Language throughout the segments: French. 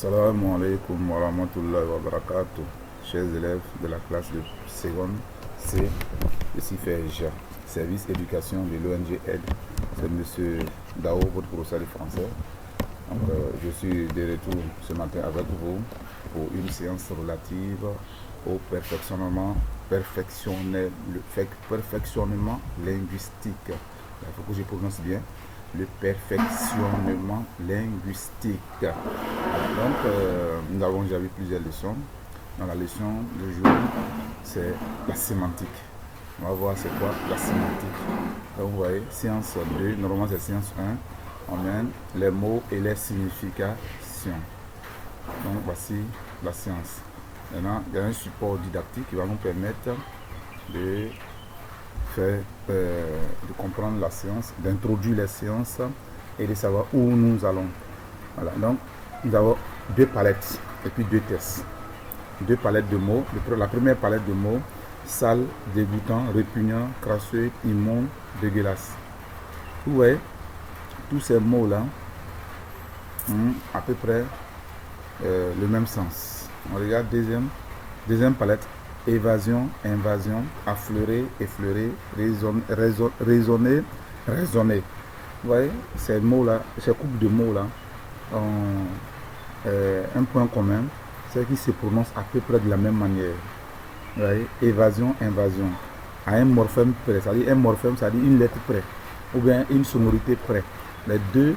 Assalamu alaikum wa rahmatullahi wa barakatuh. Chers élèves de la classe de seconde C, ici FEJ, service éducation de l'ONG Aide. C'est M. Dao, votre professeur de français. Donc, je suis de retour ce matin avec vous pour une séance relative au perfectionnement linguistique. Il faut que je prononce bien. Le perfectionnement linguistique. Donc, nous avons déjà vu plusieurs leçons. Dans la leçon du jour, c'est la sémantique. On va voir c'est quoi la sémantique. Donc, vous voyez, séance 2, normalement c'est séance 1. On mène les mots et les significations. Donc, voici la séance. Maintenant, il y a un support didactique qui va nous permettre de comprendre la séance, d'introduire les séances et de savoir où nous allons. Voilà, donc nous avons deux palettes et puis deux tests. Deux palettes de mots. La première palette de mots: sale, dégoûtant, répugnant, crasseux, immonde, dégueulasse. Vous voyez, tous ces mots-là ont à peu près le même sens. On regarde deuxième palette: évasion, invasion, affleurer, effleurer, raisonner, raisonner. Vous voyez, ces mots-là, ces couples de mots-là ont un point commun, c'est qu'ils se prononcent à peu près de la même manière. Vous voyez, évasion, invasion, à un morphème près, c'est-à-dire un morphème, c'est-à-dire une lettre près, ou bien une sonorité près. Les deux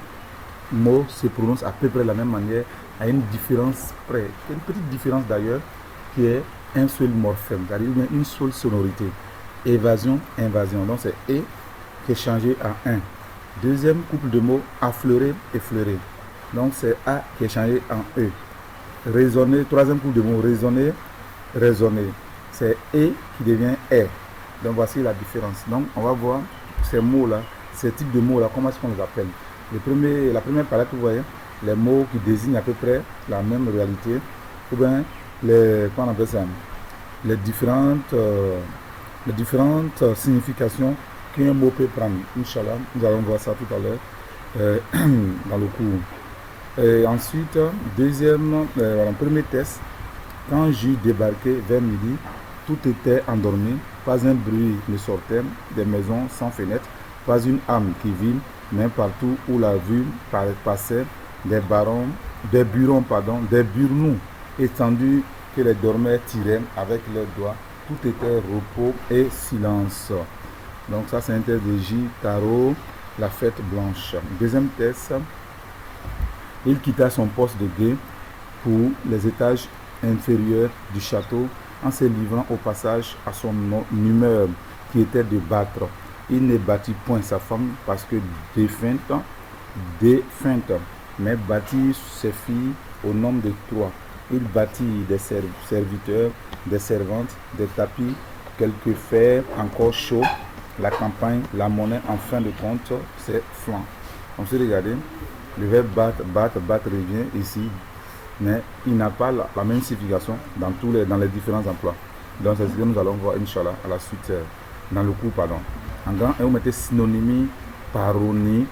mots se prononcent à peu près de la même manière, à une différence près. Une petite différence d'ailleurs, qui est un seul morphème, c'est-à-dire une seule sonorité. Évasion, invasion. Donc c'est E qui est changé en 1. Deuxième couple de mots: affleurer, effleurer. Donc c'est A qui est changé en E. Raisonner, troisième couple de mots: raisonner, raisonner. C'est E qui devient R. Donc voici la différence. Donc on va voir ces mots-là, ces types de mots-là, comment est-ce qu'on les appelle. La première palette, vous voyez, les mots qui désignent à peu près la même réalité, ou bien comment on appelle ça, les différentes significations qu'un mot peut prendre. Inch'Allah, nous allons voir ça tout à l'heure dans le cours. Et ensuite, premier test: quand j'eus débarqué vers midi, tout était endormi, pas un bruit ne sortait des maisons sans fenêtre, pas une âme qui vit, mais partout où la vue passait, des burnous étendus que les dormeurs tiraient avec leurs doigts. Tout était repos et silence. Donc ça, c'est un test de J. Tarot, la fête blanche. Deuxième test: il quitta son poste de guet pour les étages inférieurs du château en se livrant au passage à son humeur qui était de battre. Il ne battit point sa femme parce que défunte, mais battit ses filles au nombre de 3. Il bâtit des serviteurs, des servantes, des tapis, quelques fers encore chauds, la campagne, la monnaie, en fin de compte, c'est flancs. On se regarde, le verbe battre revient ici, mais il n'a pas la même signification dans les différents emplois. Donc c'est ce que nous allons voir, Inch'Allah, à la suite, dans le cours, pardon. En grand, vous mettez synonymie, paronymie.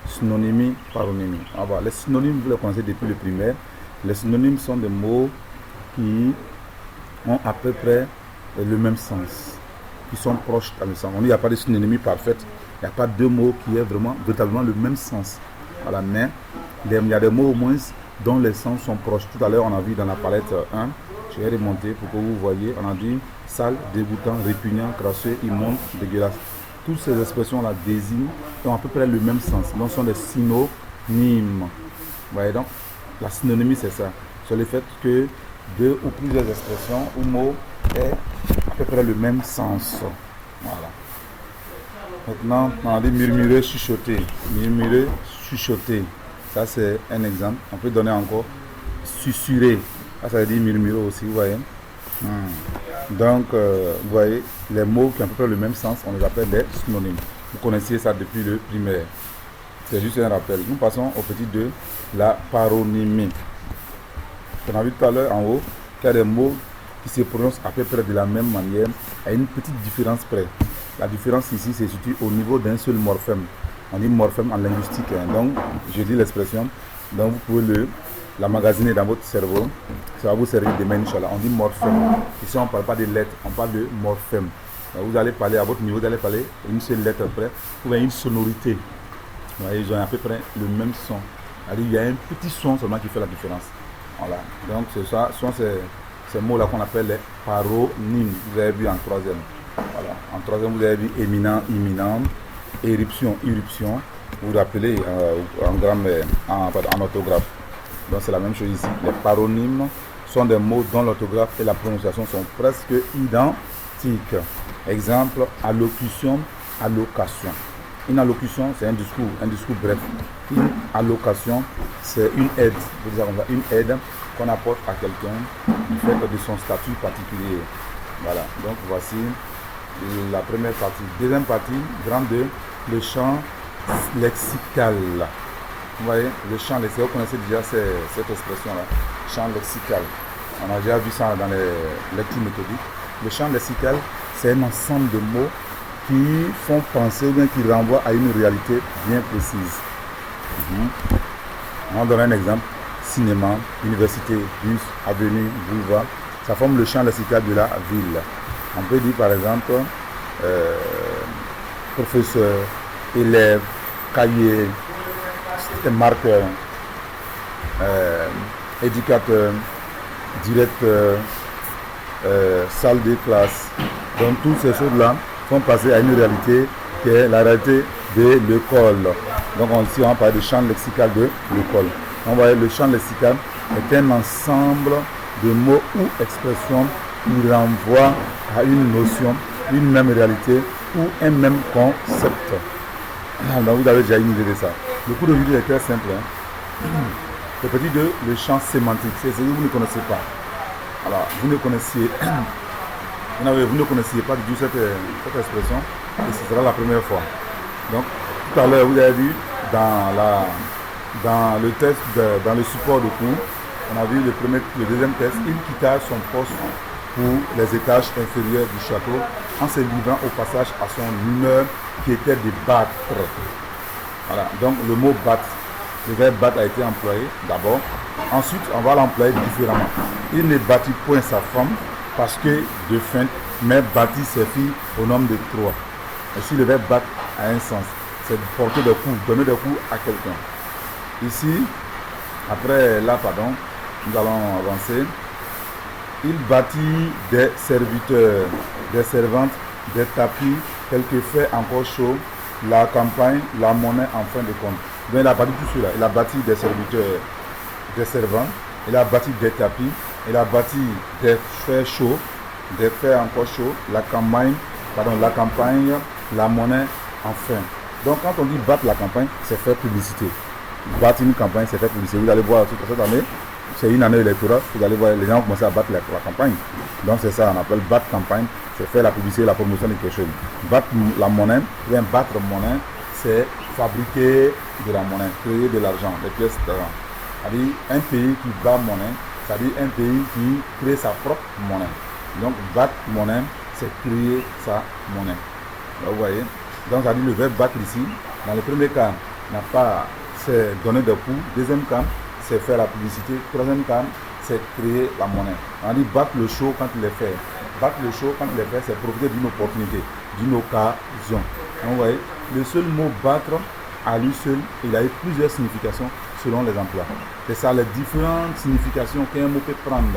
Synonymie, paronymie. Alors, les synonymes, vous les connaissez depuis le primaire. Les synonymes sont des mots qui ont à peu près le même sens, qui sont proches dans le sens. Il n'y a pas de synonymie parfaite. Il n'y a pas deux mots qui aient véritablement le même sens. Voilà, mais il y a des mots au moins dont les sens sont proches. Tout à l'heure, on a vu dans la palette 1, je vais remonter pour que vous voyez, on a dit sale, dégoûtant, répugnant, crasseux, immonde, dégueulasse. Toutes ces expressions-là désignent et ont à peu près le même sens. Donc, ce sont des synonymes. Vous voyez donc, la synonymie, c'est ça. C'est le fait que deux ou plusieurs expressions ou mots aient à peu près le même sens. Voilà. Maintenant, on a dit murmurer, chuchoter. Murmurer, chuchoter. Ça, c'est un exemple. On peut donner encore susurrer. Ça veut dire murmurer aussi, vous voyez. Donc, vous voyez, les mots qui ont à peu près le même sens, on les appelle des synonymes. Vous connaissiez ça depuis le primaire. C'est juste un rappel. Nous passons au petit 2, la paronymie. On a vu tout à l'heure en haut qu'il y a des mots qui se prononcent à peu près de la même manière, à une petite différence près. La différence ici se situe au niveau d'un seul morphème. On dit morphème en linguistique. Donc, je dis l'expression. Donc, vous pouvez l'emmagasiner dans votre cerveau. Ça va vous servir demain, Inch'Allah. On dit morphème. Ici, on ne parle pas de lettres, on parle de morphème. Vous allez parler à votre niveau, vous allez parler une seule lettre près, ou bien une sonorité. Vous voyez, ils ont à peu près le même son. Alors, il y a un petit son seulement qui fait la différence. Voilà. Donc, c'est ça. Ce sont ces mots-là qu'on appelle les paronymes. Vous avez vu en troisième. Voilà. En troisième, vous avez vu éminent, imminent, éruption, irruption. Vous vous rappelez en grammaire, en orthographe. Donc c'est la même chose ici. Les paronymes sont des mots dont l'orthographe et la prononciation sont presque identiques. Exemple, allocution, allocation. Une allocution, c'est un discours bref. Une allocation, c'est une aide. Une aide qu'on apporte à quelqu'un du fait de son statut particulier. Voilà. Donc voici la première partie. Deuxième partie, grande 2, le champ lexical. Vous voyez, le champ lexical, vous connaissez déjà cette expression-là, champ lexical. On a déjà vu ça dans les lectures méthodiques. Le champ lexical, c'est un ensemble de mots qui font penser ou bien qui renvoient à une réalité bien précise. On va donner un exemple. Cinéma, université, bus, avenue, boulevard. Ça forme le champ lexical de la ville. On peut dire par exemple professeur, élève, cahier, marqueur, éducateur, directeur, salle de classe. Donc toutes ces choses-là font passer à une réalité qui est la réalité de l'école. Donc ici on parle du champ lexical de l'école. On voit le champ lexical est un ensemble de mots ou expressions qui renvoient à une notion, une même réalité ou un même concept. Donc vous avez déjà une idée de ça. Le cours d'aujourd'hui est très simple. Le petit 2, le champ sémantique. C'est ce que vous ne connaissez pas. Alors, vous ne connaissiez pas du tout cette expression et ce sera la première fois. Donc, tout à l'heure, vous avez vu dans le test, dans le support de cours, on a vu le deuxième test, il quitta son poste pour les étages inférieurs du château en se livrant au passage à son humeur qui était de battre. Voilà, donc le mot battre, le verbe battre a été employé d'abord. Ensuite, on va l'employer différemment. Il ne battit point sa femme parce que de feinte, mais battit ses filles au nombre de 3. Ici, le verbe battre a un sens. C'est porter des coups, donner des coups à quelqu'un. Ici, après là, pardon, nous allons avancer. Il bâtit des serviteurs, des servantes, des tapis, quelques faits encore chauds, la campagne, la monnaie en fin de compte. Donc il a bâti tout cela. Il a bâti des serviteurs, des servants, il a bâti des tapis, il a bâti des faits chauds, des faits encore chauds, la campagne, la monnaie enfin. Donc quand on dit battre la campagne, c'est faire publicité. Battre une campagne, c'est faire publicité. Vous allez voir cette année, c'est une année électorale, vous allez voir les gens commencer à battre la campagne. Donc c'est ça, on appelle battre campagne, c'est faire la publicité, la promotion de quelque chose. Battre la monnaie, ou bien battre monnaie, c'est fabriquer de la monnaie, créer de l'argent, des pièces d'argent. C'est-à-dire un pays qui bat monnaie, c'est-à-dire un pays qui crée sa propre monnaie. Donc battre monnaie, c'est créer sa monnaie. Là, vous voyez. Donc ça dit le verbe battre ici, dans le premier cas, n'a pas, c'est donner des coups. Deuxième cas, c'est faire la publicité. Troisième cas, c'est créer la monnaie. On dit battre le show quand il est fait. Battre le show quand il est fait, c'est profiter d'une opportunité, d'une occasion. Donc, vous voyez, le seul mot battre, à lui seul, il a eu plusieurs significations selon les emplois. C'est ça, les différentes significations qu'un mot peut prendre.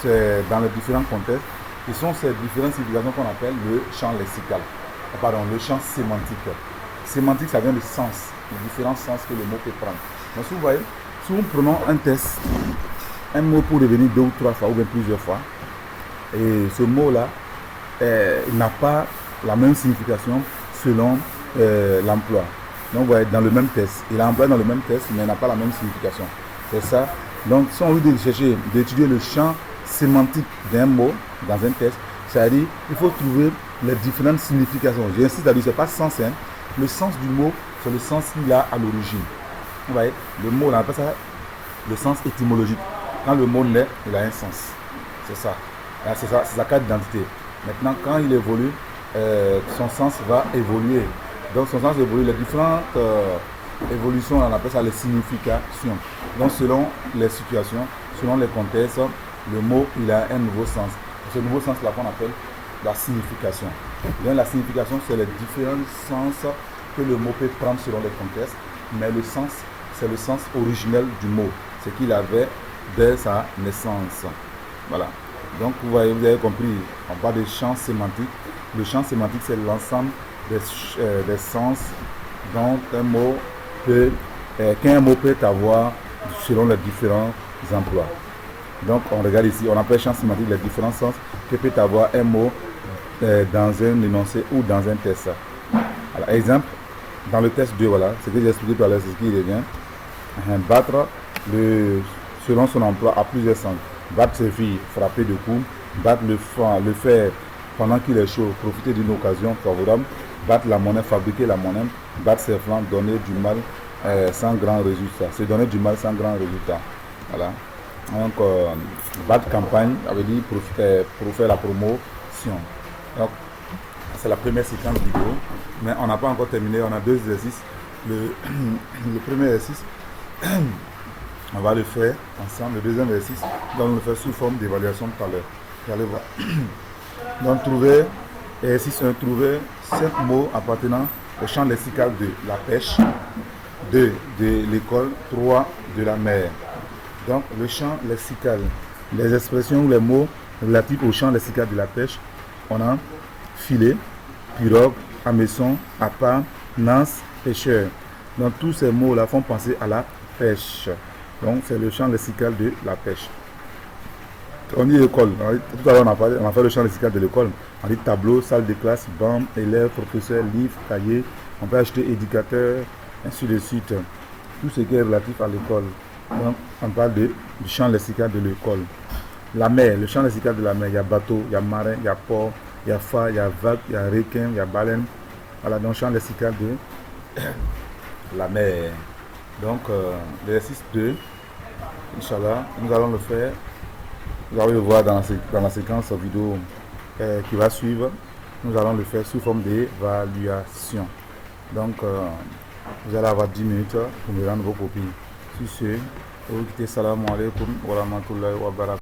C'est dans les différents contextes. Ce sont ces différentes significations qu'on appelle le champ lexical. Pardon, le champ sémantique. Sémantique, ça vient du sens, les différents sens que le mot peut prendre. Donc, si vous voyez, si nous prenons un test, un mot pour revenir 2 ou 3 fois ou bien plusieurs fois, et ce mot-là n'a pas la même signification selon l'emploi. Donc, vous voyez, dans le même test, il a employé dans le même test, mais il n'a pas la même signification. C'est ça. Donc, si on veut chercher, d'étudier le champ sémantique d'un mot dans un test, c'est-à-dire il faut trouver les différentes significations. J'insiste à dire, ce n'est pas sens, hein. Le sens du mot, c'est le sens qu'il a à l'origine. Vous voyez, le mot, on appelle ça le sens étymologique. Quand le mot naît, il a un sens. C'est ça. C'est ça, c'est sa carte d'identité. Maintenant, quand il évolue, son sens va évoluer. Donc, son sens évolue. Les différentes évolution, on appelle ça les significations. Donc selon les situations, selon les contextes, le mot il a un nouveau sens. Ce nouveau sens là qu'on appelle la signification. Donc la signification, c'est les différents sens que le mot peut prendre selon les contextes, mais le sens, c'est le sens originel du mot, ce qu'il avait dès sa naissance. Voilà. Donc vous voyez, vous avez compris, on parle de champ sémantique. Le champ sémantique, c'est l'ensemble des sens dont un mot peut, qu'un mot peut avoir selon les différents emplois. Donc on regarde ici, on appelle champ sémantique les différents sens que peut avoir un mot dans un énoncé ou dans un texte. Alors, exemple, dans le texte 2, voilà, ce que j'ai expliqué tout à l'heure, c'est ce qui revient. Battre, selon son emploi, a plusieurs sens. Battre ses filles, frapper de coups. Battre le fer pendant qu'il est chaud, profiter d'une occasion favorable. Battre la monnaie, fabriquer la monnaie. Battre ses flancs, donner du mal sans grand résultat. Se donner du mal sans grand résultat. Voilà. Donc, battre campagne, ça veut dire pour faire la promotion. Donc, c'est la première séquence vidéo, mais on n'a pas encore terminé, on a deux exercices. Le premier exercice, on va le faire ensemble. Le deuxième exercice, on va le faire sous forme d'évaluation tout à l'heure. Vous allez voir. Donc, trouver 5 mots appartenant au champ lexical de la pêche, 2 de l'école, 3 de la mer. Donc, le champ lexical, les expressions ou les mots relatifs au champ lexical de la pêche, on a filet, pirogue, hameçon, appât, nance, pêcheur. Donc tous ces mots-là font penser à la pêche. Donc c'est le champ lexical de la pêche. On dit école. Tout à l'heure on a fait le champ lexical de l'école. On dit tableau, salle de classe, banc, élève, professeur, livre, cahier. On peut acheter éducateur, ainsi de suite. Tout ce qui est relatif à l'école. Donc on parle du champ lexical de l'école. La mer, le champ lexical de la mer, il y a bateau, il y a marin, il y a port, il y a phare, il y a vague, il y a requin, il y a baleine. Voilà, donc champ lexical de la mer. Donc, l'exercice 2, Inch'Allah, nous allons le faire. Vous allez le voir dans la séquence vidéo qui va suivre. Nous allons le faire sous forme d'évaluation. Donc, vous allez avoir 10 minutes pour me rendre vos copies. Sur ce, vous quittez. Salam alaikum wa rahmatullahi wa barakatuh.